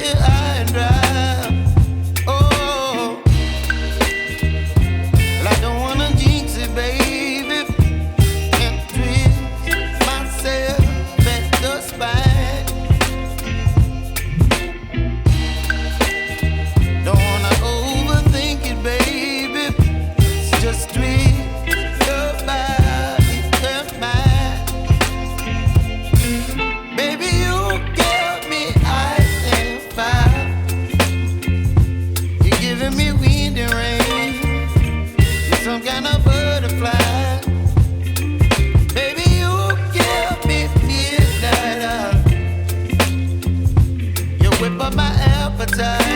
high and dry. Oh, well, I don't wanna jinx it, baby, and twist myself at the spine. Don't wanna overthink it, baby. It's just twist your body and mine. Baby, you give me ice and fire. You're giving me wind and rain. You're some kind of butterfly. Baby, you give me midnight. You whip up my appetite.